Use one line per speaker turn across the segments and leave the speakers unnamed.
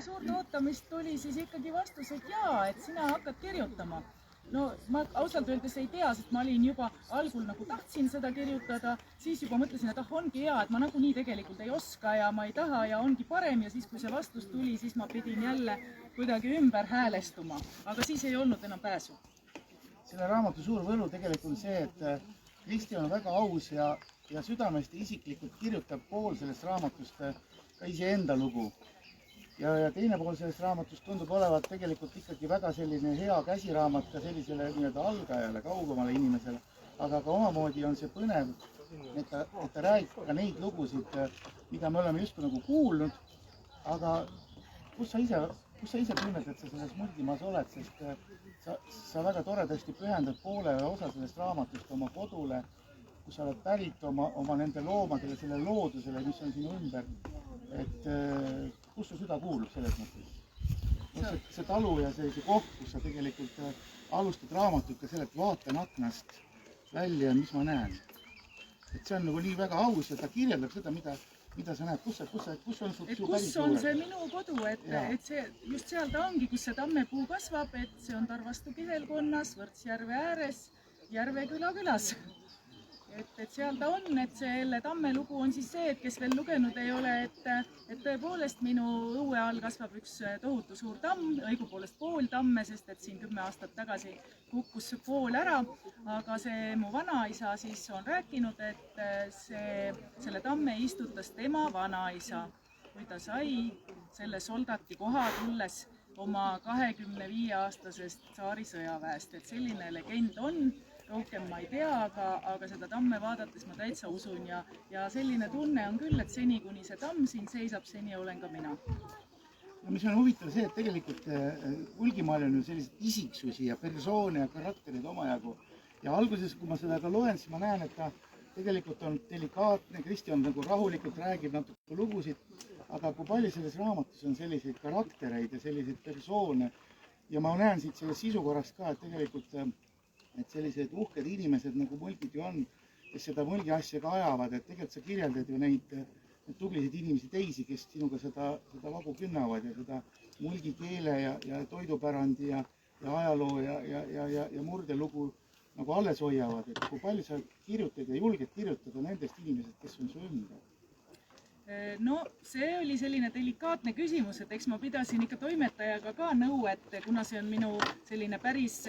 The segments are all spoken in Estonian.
suurt ootamist tuli siis ikkagi vastus, et jaa, et sina hakkad kirjutama. No ma ausalt öeldes ei tea, sest ma olin juba algul nagu tahtsin seda kirjutada, siis juba mõtlesin, et ongi hea, et ma nagunii tegelikult ei oska ja ma ei taha ja ongi parem ja siis, kui see vastus tuli, siis ma pidin jälle kuidagi ümber häälestuma, aga siis ei olnud enam pääsu.
Selle raamatu suur võlu tegelikult on see, et Kristi on väga aus ja südamest ja isiklikult kirjutab pool sellest raamatust ka iseenda lugu. Ja teine pool sellest raamatust tundub olevat tegelikult ikkagi väga selline hea käsiraamat ka sellisele algajale, kaugemale inimesele, aga ka omamoodi on see põnev, et ta räägib ka neid lugusid, mida me oleme justkui nagu kuulnud, aga kus sa ise tunned, et sa selles mulgimaas oled, sest sa väga toredasti pühendad poole osa sellest raamatust oma kodule, kus sa oled pärit oma nende loomadele, selle loodusele, mis on sinu ümber. Et kus su süda kuulub selles mõttes? See talu ja see koht, kus sa tegelikult alustad raamatut ka selle, et vaatan aknast välja, mis ma näen. Et see on nagu nii väga aus ja ta kirjeldab seda, mida sa näed. Kus on su päris
kus on see minu kodu, et see, just seal ta ongi, kus see tammepuu kasvab, et see on Tarvastu kihelkonnas, Võrtsjärve ääres, Järveküla külas. Et seal ta on, et selle tamme lugu on siis see, et kes veel lugenud ei ole, et tõepoolest minu õue all kasvab üks tohutu suur tamm, õigupoolest pool tamme, sest et siin 10 aastat tagasi kukkus pool ära, aga see mu vanaisa siis on rääkinud, et selle tamme istutas tema vanaisa, kui ta sai selle soldati koha tulles oma 25-aastasest tsaari sõjaväest, et selline legend on. Rohkem ma ei tea, aga seda tamme vaadates ma täitsa usun ja selline tunne on küll, et seni kuni see tamm siin seisab, seni olen ka mina.
No, mis on huvitav see, et tegelikult Mulgimaal on ju selliseid isiksusi ja persoone ja karakterid omajagu. Ja alguses, kui ma seda ka loen, siis ma näen, et ta tegelikult on delikaatne, Kristi on nagu rahulikult räägib natuke lugusid, aga kui palju selles raamatus on selliseid karaktereid ja selliseid persoone ja ma näen siit selles sisukorrast ka, et tegelikult et sellised uhked inimesed nagu mulgid ju on, kes seda mulgi asja ka ajavad, et tegelikult sa kirjeldad ju neid tublisid inimesi teisi, kes sinuga seda vagu künnavad ja seda mulgikeele ja toidupärandi ja ajaloo ja murdelugu nagu alles hoiavad, et kui palju sa kirjutad ja julged kirjutada nendest inimesed, kes on su ümber?
No see oli selline delikaatne küsimus, et eks ma pidasin ikka toimetajaga ka nõu, et kuna see on minu selline päris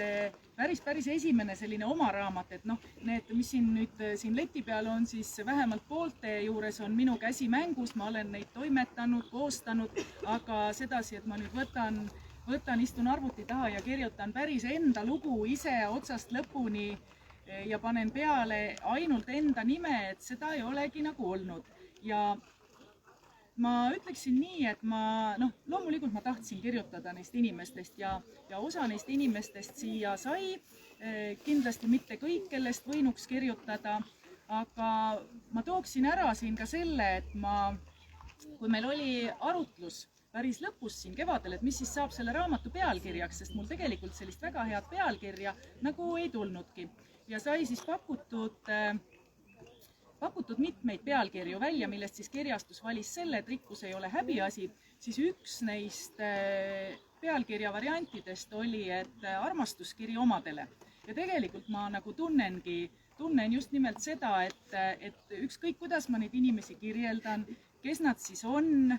esimene selline oma raamat, et noh, need, mis siin leti peal on, siis vähemalt poolte juures on minu käsi mängus, ma olen neid toimetanud, koostanud, aga sedasi, et ma nüüd istun arvuti taha ja kirjutan päris enda lugu ise otsast lõpuni ja panen peale ainult enda nime, et seda ei olegi nagu olnud. Ja ma ütleksin nii, et loomulikult ma tahtsin kirjutada neist inimestest ja osa neist inimestest siia sai, kindlasti mitte kõik, kellest võinuks kirjutada, aga ma tooksin ära siin ka selle, et kui meil oli arutlus päris lõpus siin kevadel, et mis siis saab selle raamatu pealkirjaks, sest mul tegelikult sellist väga head pealkirja nagu ei tulnudki ja sai siis pakutud mitmeid pealkirju välja, millest siis kirjastus valis selle, et rikkus ei ole häbiasi, siis üks neist pealkirja variantidest oli, et armastuskiri omadele. Ja tegelikult ma nagu tunnen just nimelt seda, et ükskõik kuidas ma neid inimesi kirjeldan, kes nad siis on,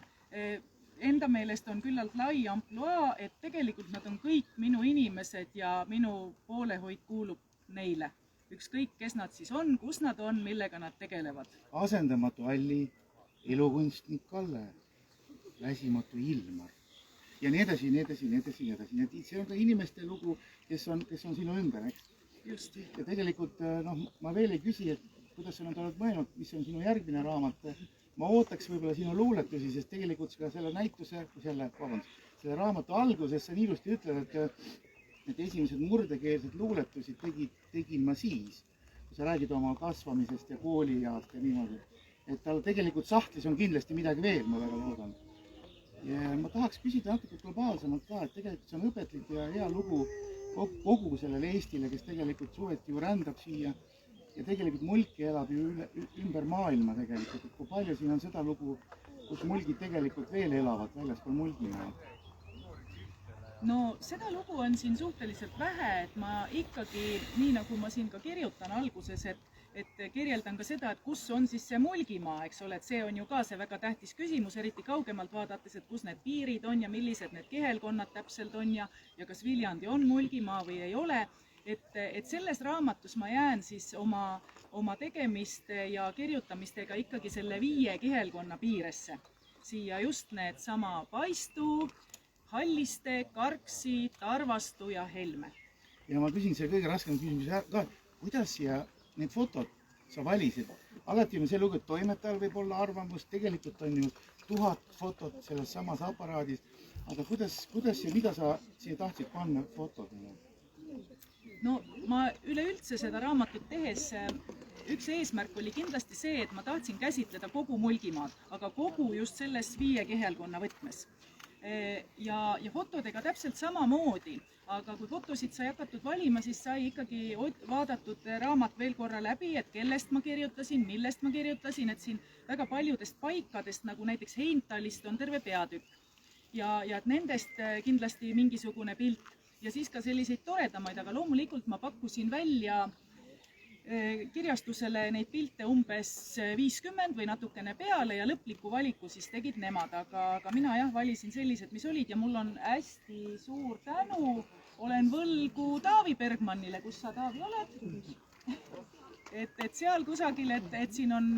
enda meelest on küllalt lai ampluaa, et tegelikult nad on kõik minu inimesed ja minu poolehoid kuulub neile. Ükskõik, kes nad siis on, kus nad on, millega nad tegelevad.
Asendamatu Alli, elukunstnik Kalle, väsimatu Ilmar ja nii edasi. See on ka inimeste lugu, kes on sinu ümber, eks?
Just.
Ja tegelikult ma veel ei küsi, et kuidas sa nüüd oled mõelnud, mis on sinu järgmine raamat. Ma ootaks võib-olla sinu luuletusi, sest tegelikult ka selle näituse, selle raamatu alguses sa nii ilusti ütled, et esimesed murdekeelsed luuletusid tegin ma siis, kui sa räägid oma kasvamisest ja kooliajast ja niimoodi. Et tal tegelikult sahtlis on kindlasti midagi veel, ma väga loodan. Ja ma tahaks küsida natuke globaalsemalt ka, et tegelikult see on õpetlik ja hea lugu kogu sellele Eestile, kes tegelikult suveti ju rändab siia ja tegelikult mulki elab ju ümber maailma tegelikult, et kui palju siin on seda lugu kus mulgid tegelikult veel elavad väljaspool Mulgimaad?
No seda lugu on siin suhteliselt vähe, et ma ikkagi, nii nagu ma siin ka kirjutan alguses, et kirjeldan ka seda, et kus on siis see Mulgimaa, eks ole, et see on ju ka see väga tähtis küsimus, eriti kaugemalt vaadates, et kus need piirid on ja millised need kihelkonnad täpselt on ja kas Viljandi on Mulgimaa või ei ole. Et selles raamatus ma jään siis oma tegemiste ja kirjutamistega ikkagi selle 5 kihelkonna piiresse. Siia just need sama Paistu, Halliste, Karksi, Tarvastu ja Helme.
Ja ma küsin selle kõige raskema küsimuse ka, kuidas siia need fotod sa valisid? Alati on see lugu, et toimetajal võib olla arvamus, tegelikult on ju 1000 fotot selles samas aparaadis, aga kuidas ja mida sa siia tahtsid panna fotodele?
No ma üleüldse seda raamatut tehes, üks eesmärk oli kindlasti see, et ma tahtsin käsitleda kogu Mulgimaad, aga kogu just selles 5 kihelkonna võtmes. Ja fotodega täpselt samamoodi, aga kui fotosid sai hakatud valima, siis sai ikkagi vaadatud raamat veel korra läbi, et kellest ma kirjutasin, millest ma kirjutasin, et siin väga paljudest paikadest, nagu näiteks Heintalist on terve peatükk ja et nendest kindlasti mingisugune pilt ja siis ka selliseid toredamaid, aga loomulikult ma pakkusin välja kirjastusele neid pilte umbes 50 või natukene peale ja lõpliku valiku siis tegid nemad, aga mina jah valisin sellised, mis olid ja mul on hästi suur tänu, olen võlgu Taavi Bergmannile, kus sa Taavi oled? Et seal kusagil, et siin on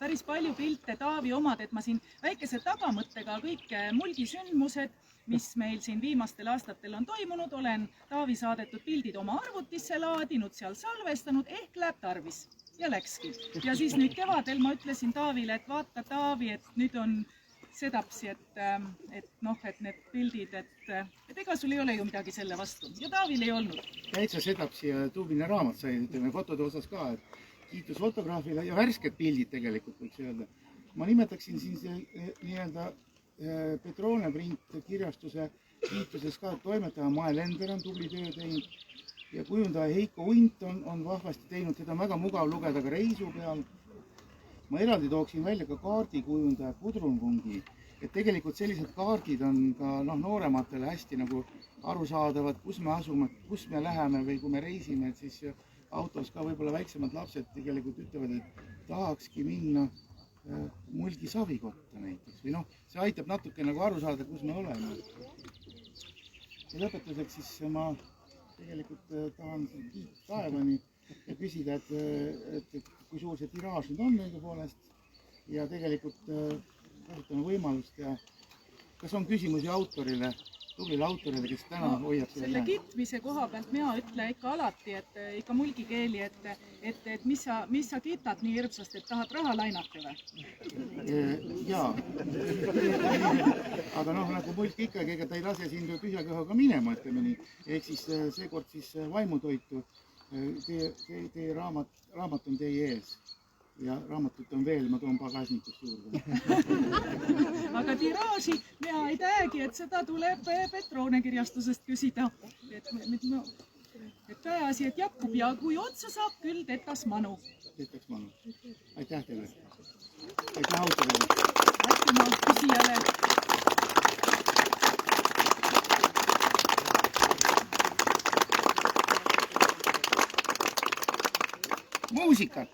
päris palju pilte Taavi omad, et ma siin väikese tagamõttega kõik mulgisündmused, mis meil siin viimastel aastatel on toimunud, olen Taavi saadetud pildid oma arvutisse laadinud, seal salvestanud, ehk läheb tarvis ja läkski. Ja siis nüüd kevadel ma ütlesin Taavile, et vaata Taavi, et nüüd on sedapsi, et need pildid, et ega sul ei ole ju midagi selle vastu ja Taavil ei olnud.
Täitsa sedapsi ja tuubine raamat sai, ütleme fotode osas ka, et kiitus fotograafile ja värsked pildid tegelikult võiks öelda. Ma nimetaksin siin nii-öelda Petrone Print kirjastuse kiituses ka, et toimetaja Mae Lender on tubli töö teinud ja kujundaja Heiko Unt on vahvasti teinud, seda on väga mugav lugeda ka reisu peal. Ma eraldi tooksin välja ka kaardikujundaja Gudrun-Kungi, et tegelikult sellised kaardid on ka noorematele hästi nagu arusaadavad, kus me asume, kus me läheme või kui me reisime, et siis autos ka võib-olla väiksemad lapsed tegelikult ütlevad, et tahakski minna Mulgi Savikotta näiteks või see aitab natuke nagu aru saada, kus me oleme. Ja lõpetuseks siis ma tegelikult tahan kiita taevani ja küsida, et kui suur see tiraaž nüüd on õigupoolest ja tegelikult kasutame võimalust ja kas on küsimusi autorile, tublile autorile, kes täna hoiab
selle kitmise koha pealt mina ütlen ikka alati, et ikka mulgikeeli, et mis sa kitad nii hirmsasti, et tahad raha lainata või?
Jaa, aga nagu mulk ikkagi, ega ta ei lase sind tühja kõhaga minema, ütleme nii. Ehk siis seekord siis vaimutoitu, teie raamat on teie ees ja raamatut on veel, ma toon pagasnikust juurde.
Aga tiraaži mina ei tähegi, et seda tuleb Petrone kirjastusest küsida. Et peaasi, et jakub ja kui otsa saab, küll tetas manu.
Tetas manu. Aitäh teile. Aitäh autorile.
Aitüma küsijale.
Muusikat!